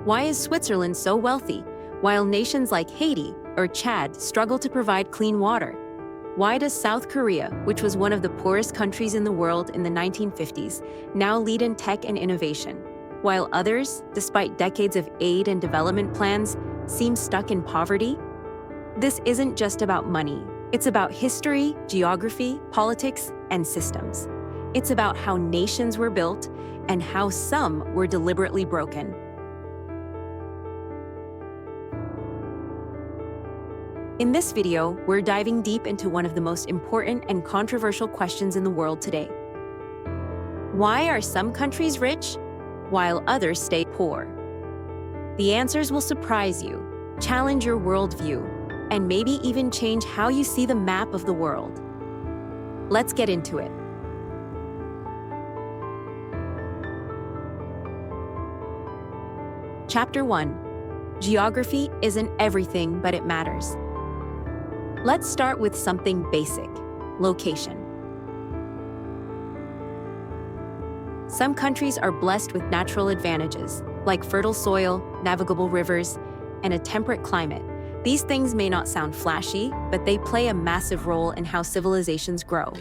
Why is Switzerland so wealthy, while nations like Haiti or Chad struggle to provide clean water? Why does South Korea, which was one of the poorest countries in the world in the 1950s, now lead in tech and innovation, while others, despite decades of aid and development plans, seem stuck in poverty? This isn't just about money. It's about history, geography, politics, and systems. It's about how nations were built and how some were deliberately broken. In this video, we're diving deep into one of the most important and controversial questions in the world today. Why are some countries rich, while others stay poor? The answers will surprise you, challenge your worldview, and maybe even change how you see the map of the world. Let's get into it. Chapter 1. Geography isn't everything, but it matters. Let's start with something basic: location. Some countries are blessed with natural advantages, like fertile soil, navigable rivers, and a temperate climate. These things may not sound flashy, but they play a massive role in how civilizations grow.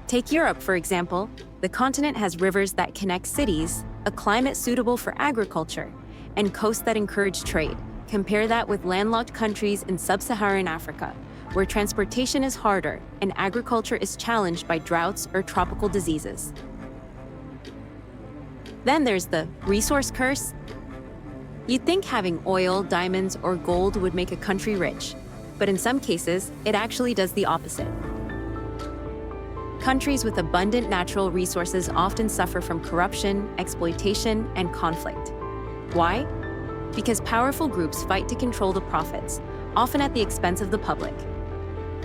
Take Europe, for example. The continent has rivers that connect cities, a climate suitable for agriculture, and coasts that encourage trade. Compare that with landlocked countries in sub-Saharan Africa, where transportation is harder and agriculture is challenged by droughts or tropical diseases. Then there's the resource curse. You'd think having oil, diamonds, or gold would make a country rich, but in some cases, it actually does the opposite. Countries with abundant natural resources often suffer from corruption, exploitation, and conflict. Why? Because powerful groups fight to control the profits, often at the expense of the public.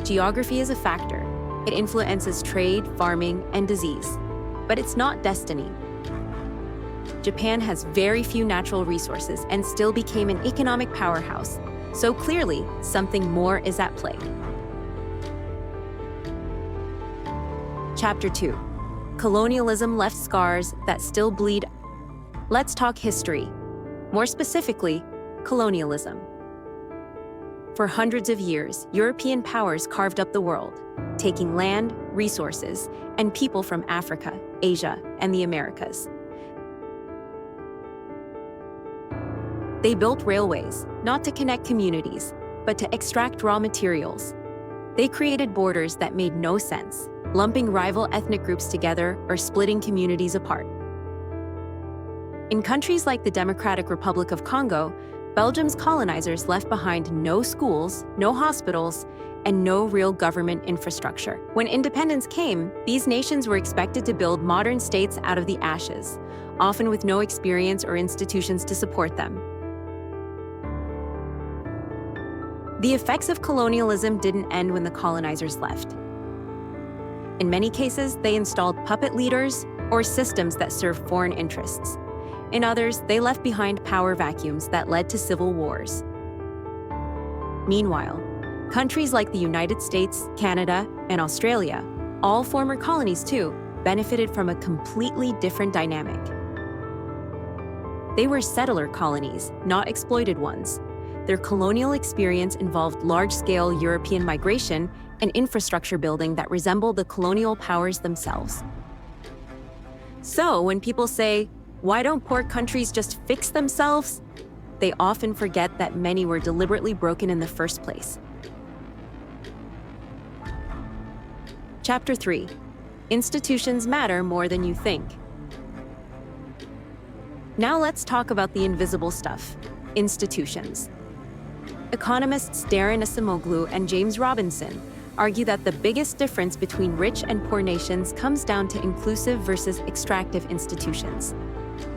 Geography is a factor. It influences trade, farming, and disease. But it's not destiny. Japan has very few natural resources and still became an economic powerhouse, so clearly, something more is at play. Chapter 2. Colonialism left scars that still bleed. Let's talk history. More specifically, colonialism. For hundreds of years, European powers carved up the world, taking land, resources, and people from Africa, Asia, and the Americas. They built railways, not to connect communities, but to extract raw materials. They created borders that made no sense, lumping rival ethnic groups together or splitting communities apart. In countries like the Democratic Republic of Congo, Belgium's colonizers left behind no schools, no hospitals, and no real government infrastructure. When independence came, these nations were expected to build modern states out of the ashes, often with no experience or institutions to support them. The effects of colonialism didn't end when the colonizers left. In many cases, they installed puppet leaders or systems that served foreign interests. In others, they left behind power vacuums that led to civil wars. Meanwhile, countries like the United States, Canada, and Australia, all former colonies too, benefited from a completely different dynamic. They were settler colonies, not exploited ones. Their colonial experience involved large-scale European migration and infrastructure building that resembled the colonial powers themselves. So when people say, "Why don't poor countries just fix themselves?" they often forget that many were deliberately broken in the first place. Chapter 3. Institutions matter more than you think. Now let's talk about the invisible stuff: institutions. Economists Darren Acemoglu and James Robinson argue that the biggest difference between rich and poor nations comes down to inclusive versus extractive institutions.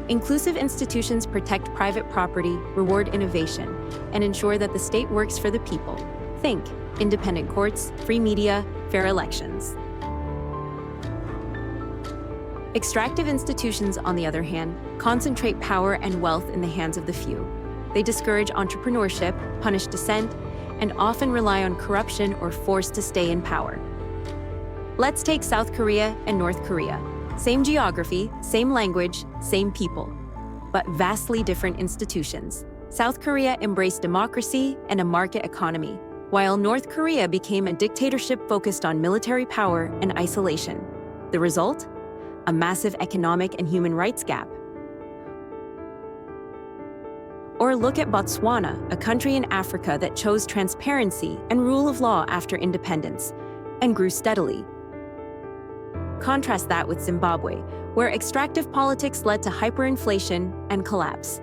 Inclusive institutions protect private property, reward innovation, and ensure that the state works for the people. Think independent courts, free media, fair elections. Extractive institutions, on the other hand, concentrate power and wealth in the hands of the few. They discourage entrepreneurship, punish dissent, and often rely on corruption or force to stay in power. Let's take South Korea and North Korea. Same geography, same language, same people. but vastly different institutions. South Korea embraced democracy and a market economy, while North Korea became a dictatorship focused on military power and isolation. The result? A massive economic and human rights gap. Or look at Botswana, a country in Africa that chose transparency and rule of law after independence, and grew steadily. Contrast that with Zimbabwe, where extractive politics led to hyperinflation and collapse.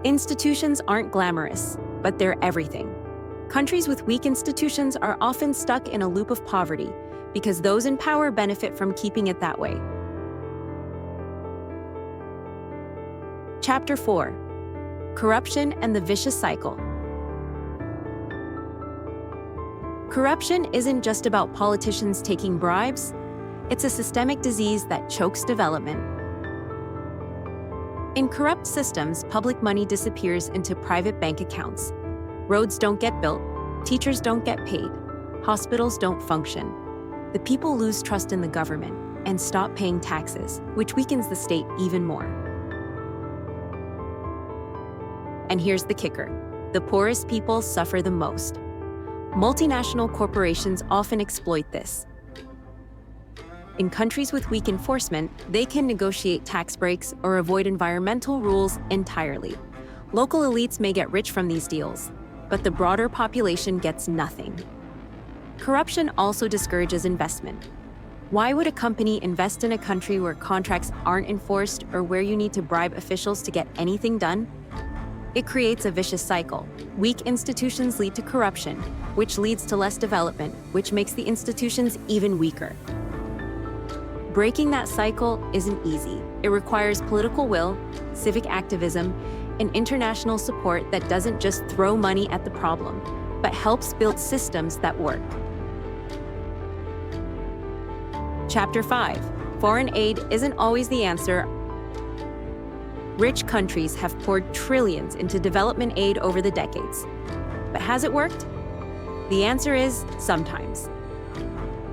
Institutions aren't glamorous, but they're everything. Countries with weak institutions are often stuck in a loop of poverty because those in power benefit from keeping it that way. Chapter 4: Corruption and the Vicious Cycle. Corruption isn't just about politicians taking bribes. It's a systemic disease that chokes development. In corrupt systems, public money disappears into private bank accounts. Roads don't get built, teachers don't get paid, hospitals don't function. The people lose trust in the government and stop paying taxes, which weakens the state even more. And here's the kicker: the poorest people suffer the most. Multinational corporations often exploit this. In countries with weak enforcement, they can negotiate tax breaks or avoid environmental rules entirely. Local elites may get rich from these deals, but the broader population gets nothing. Corruption also discourages investment. Why would a company invest in a country where contracts aren't enforced or where you need to bribe officials to get anything done? It creates a vicious cycle. Weak institutions lead to corruption, which leads to less development, which makes the institutions even weaker. Breaking that cycle isn't easy. It requires political will, civic activism, and international support that doesn't just throw money at the problem, but helps build systems that work. Chapter 5: Foreign aid isn't always the answer. Rich countries have poured trillions into development aid over the decades. But has it worked? The answer is sometimes.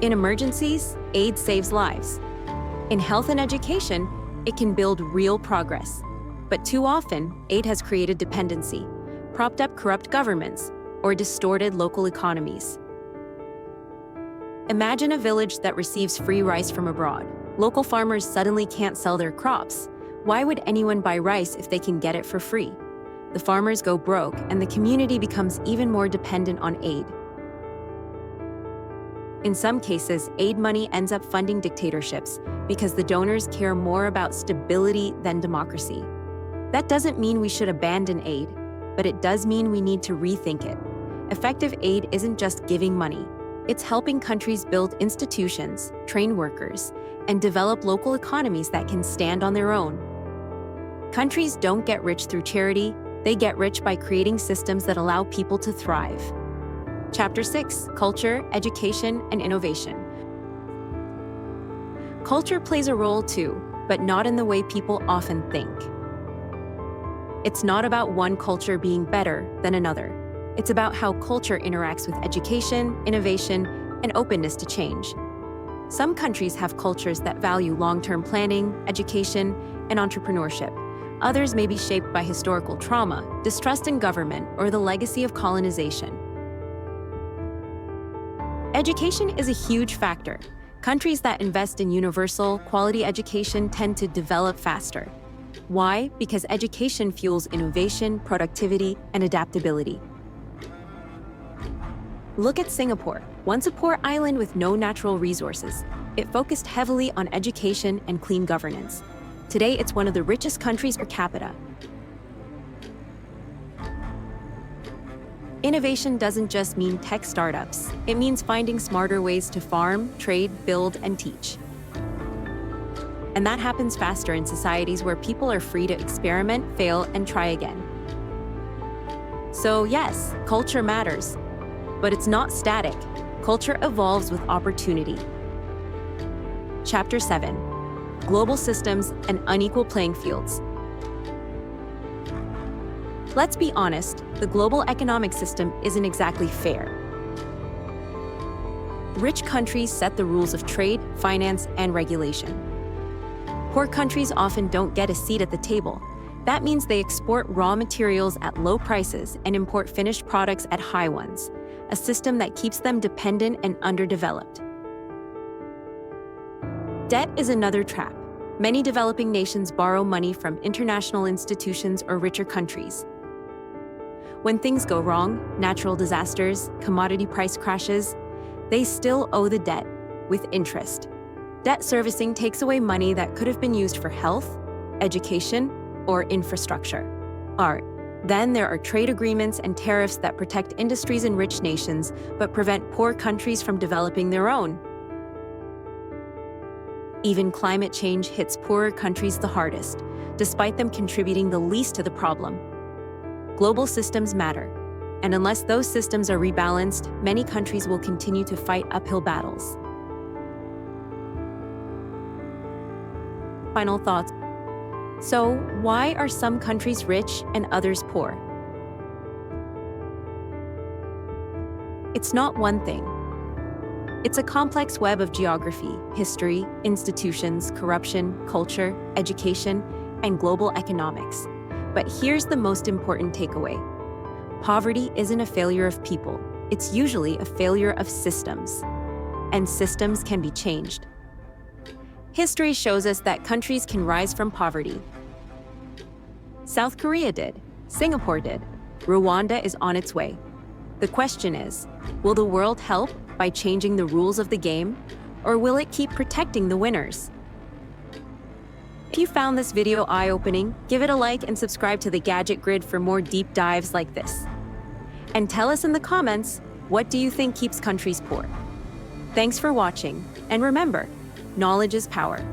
In emergencies, aid saves lives. In health and education, it can build real progress. But too often, aid has created dependency, propped up corrupt governments, or distorted local economies. Imagine a village that receives free rice from abroad. Local farmers suddenly can't sell their crops. Why would anyone buy rice if they can get it for free? The farmers go broke, and the community becomes even more dependent on aid. In some cases, aid money ends up funding dictatorships because the donors care more about stability than democracy. That doesn't mean we should abandon aid, but it does mean we need to rethink it. Effective aid isn't just giving money. It's helping countries build institutions, train workers, and develop local economies that can stand on their own. Countries don't get rich through charity, they get rich by creating systems that allow people to thrive. Chapter 6: Culture, Education, and Innovation. Culture plays a role too, but not in the way people often think. It's not about one culture being better than another. It's about how culture interacts with education, innovation, and openness to change. Some countries have cultures that value long-term planning, education, and entrepreneurship. Others may be shaped by historical trauma, distrust in government, or the legacy of colonization. Education is a huge factor. Countries that invest in universal, quality education tend to develop faster. Why? Because education fuels innovation, productivity, and adaptability. Look at Singapore. Once a poor island with no natural resources, it focused heavily on education and clean governance. Today, it's one of the richest countries per capita. Innovation doesn't just mean tech startups. It means finding smarter ways to farm, trade, build, and teach. And that happens faster in societies where people are free to experiment, fail, and try again. So yes, culture matters, but it's not static. Culture evolves with opportunity. Chapter 7: Global Systems and Unequal Playing Fields. Let's be honest, the global economic system isn't exactly fair. Rich countries set the rules of trade, finance, and regulation. Poor countries often don't get a seat at the table, That means they export raw materials at low prices and import finished products at high ones, a system that keeps them dependent and underdeveloped. Debt is another trap. Many developing nations borrow money from international institutions or richer countries. When things go wrong, natural disasters, commodity price crashes, they still owe the debt with interest. Debt servicing takes away money that could have been used for health, education, or infrastructure. Then there are trade agreements and tariffs that protect industries in rich nations but prevent poor countries from developing their own. Even climate change hits poorer countries the hardest, despite them contributing the least to the problem. Global systems matter, and unless those systems are rebalanced, many countries will continue to fight uphill battles. Final thoughts. So, why are some countries rich and others poor? It's not one thing. It's a complex web of geography, history, institutions, corruption, culture, education, and global economics. But here's the most important takeaway. Poverty isn't a failure of people. It's usually a failure of systems. And systems can be changed. History shows us that countries can rise from poverty. South Korea did. Singapore did. Rwanda is on its way. The question is, will the world help by changing the rules of the game, or will it keep protecting the winners? If you found this video eye-opening, give it a like and subscribe to the Gadget Grid for more deep dives like this. And tell us in the comments, what do you think keeps countries poor? Thanks for watching, and remember, knowledge is power.